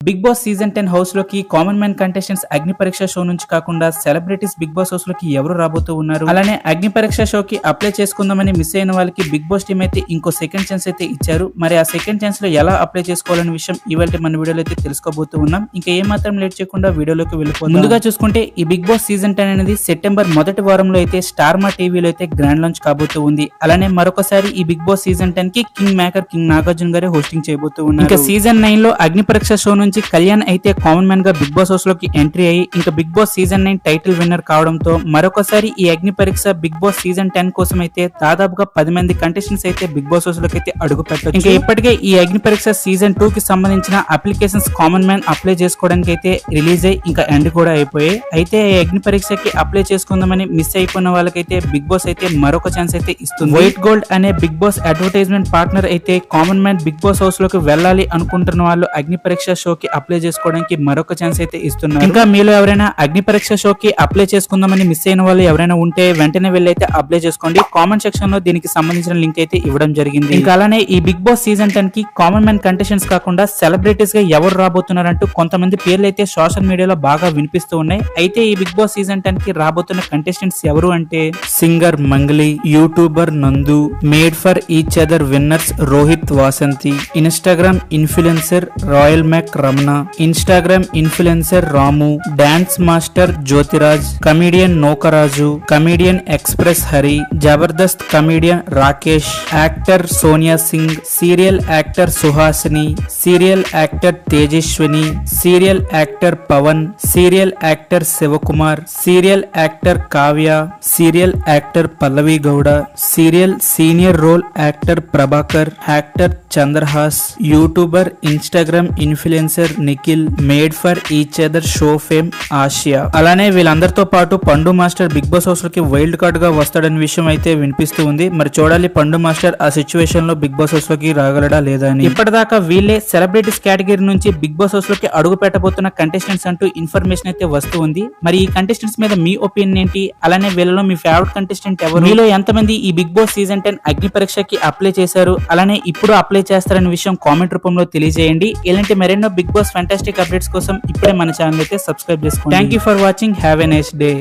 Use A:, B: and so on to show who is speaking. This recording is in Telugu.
A: బిగ్ బాస్ సీజన్ 10 హౌస్ లోకి కామన్ మ్యాన్ కంటెస్టెంట్స్ అగ్ని పరీక్ష షో నుంచి కాకుండా సెలబ్రిటీస్ బిగ్ బాస్ హౌస్ లోకి ఎవరు రాబోతూ ఉన్నారు. అలానే అగ్ని పరీక్ష షోకి అప్లై చేసుకుందామని మిస్ అయిన వాళ్ళకి బిగ్ బాస్ టీమ్ అయితే ఇంకో సెకండ్ ఛాన్స్ అయితే ఇచ్చారు. మరి ఆ సెకండ్ ఛాన్స్ లో ఎలా అప్లై చేసుకోవాలనే విషయం ఇవాళ మన వీడియోలో అయితే తెలుసుకోబోతూ ఉన్నాం. ఇంకా ఏ మాత్రం లేట్ చేయకుండా వీడియోలోకి వెళ్ళిపోతాం. ముందుగా చూసుకుంటే ఈ బిగ్ బాస్ సీజన్ 10 అనేది సెప్టెంబర్ మొదటి వారంలో అయితే స్టార్ మా టీవీలో అయితే గ్రాండ్ లాంచ్ కాబోతూ ఉంది. అలానే మరొకసారి ఈ బిగ్ బాస్ సీజన్ 10 కి కింగ్ మేకర్ కింగ్ నాగార్జున గారే హోస్టింగ్ చేయబోతూ ఉన్నారు. ఇంకా సీజన్ 9 లో అగ్ని పరీక్ష షో నుంచి కళ్యాణ్ అయితే కామన్ మ్యాన్ గా బిగ్ బాస్ హౌస్ లోకి ఎంట్రీ అయ్యి ఇంకా Bigg Boss season 9 title winner కావడంతో మరొకసారి ఈ అగ్ని పరీక్ష బిగ్ బాస్ సీజన్ 10 కోసం అయితే దాదాపుగా 10 మంది కంటెస్టెంట్స్ అయితే బిగ్ బాస్ హౌస్ లోకి అయితే అడుగు పెట్టారు. ఇంకా ఇప్పటికే ఈ అగ్ని పరీక్ష సీజన్ 2 కి సంబంధించిన అప్లికేషన్స్ కామన్ మ్యాన్ అప్లై చేసుకోవడానికి అయితే రిలీజ్ అయ్యి ఇంకా ఎండ్ కూడా అయిపోయాయి. అయితే ఈ అగ్ని పరీక్షకి అప్లై చేసుకుందామని మిస్ అయిపోయిన వాళ్ళకైతే బిగ్ బాస్ అయితే మరొక ఛాన్స్ అయితే ఇస్తుంది. వైట్ గోల్డ్ అనే బిగ్ బాస్ అడ్వర్టైజ్మెంట్ పార్ట్నర్ అయితే common man Bigg Boss house లోకి వెళ్ళాలి అనుకుంటున్న వాళ్ళు అగ్ని పరీక్ష షోకి అప్లై చేసుకోవడానికి మరొక ఛాన్స్ అయితే ఇస్తున్నారు. ఇంకా మీలో ఎవరైనా అగ్ని పరీక్ష షోకి అప్లై చేసుకుందామని మిస్ అయిన వాళ్ళు ఎవరైనా ఉంటే వెంటనే వెళ్ళి అయితే అప్లై చేసుకోండి. కామెంట్ సెక్షన్ లో దీనికి సంబంధించిన లింక్ అయితే ఇవ్వడం జరిగింది. ఇంకా అలానే ఈ బిగ్ బాస్ సీజన్ 10 కి కామన్ మ్యాన్ కంటెస్టెంట్స్ కాకుండా సెలబ్రిటీస్ గా ఎవరు రాబోతున్నారంటూ కొంతమంది పేర్లు అయితే సోషల్ మీడియాలో బాగా వినిపిస్తూ ఉన్నాయి. అయితే ఈ బిగ్ బాస్ సీజన్ 10 కి రాబోతున్న కంటెస్టెంట్స్ ఎవరు అంటే singer Mangli, YouTuber Nandu, made for each other winners Rohit Vasanthi, Instagram influencer royal Mac Ramana, Instagram influencer Ramu, dance master Jyothiraj, comedian Nokaraju, comedian express Hari, Jabardasth comedian Rakesh, actor Sonia Singh, serial actor Suhasini, serial actor Tejaswini, serial actor Pavan, serial actor Shivakumar, serial actor Kavya, serial actor Pallavi Gowda, serial senior role actor Prabhakar, actor Chandrahas, YouTuber Instagram influencer Nikhil, made for each other show fame Asia. అలానే వీళ్ళందరితో పాటు పండు మాస్టర్ బిగ్ బాస్ హౌస్ లోకి వైల్డ్ కార్డ్ గా వస్తాడనే విషయం అయితే వినిపిస్తూ ఉంది. మరి చూడాలి పండు మాస్టర్ ఆ సిచ్యువేషన్ లో బిగ్ బాస్ హౌస్ లోకి రాగలడా లేదా అని. ఇప్పటిదాకా వీళ్ళే సెలబ్రిటీస్ కేటగిరీ నుంచి బిగ్ బాస్ హౌస్ లోకి అడుగు పెట్టబోతున్న కంటెస్టెంట్స్ అంటూ ఇన్ఫర్మేషన్ అయితే వస్తూ ఉంది. మరి ఈ కంటెస్టెంట్స్ మీద మీ ఒపీనియన్ ఏంటి? అలానే వీళ్ళలో మీ ఫేవరెట్ కంటెస్టెంట్ ఎవరు? మీలో ఎంతమంది ఈ బిగ్ బాస్ సీజన్ 10 అగ్ని పరీక్షకి అప్లై చేశారు? అలానే ఇప్పుడు అప్లై చేస్తారనే విషయం కామెంట్ రూపంలో తెలియజేయండి. ఇలాంటి మరెన్నో బిగ్ బాస్ ఫ్యాంటాస్టిక్ అప్డేట్స్ కోసం ఇప్పుడే మన ఛానల్ అయితే సబ్స్క్రైబ్ చేసుకోండి. Thank you for watching. Have a nice day.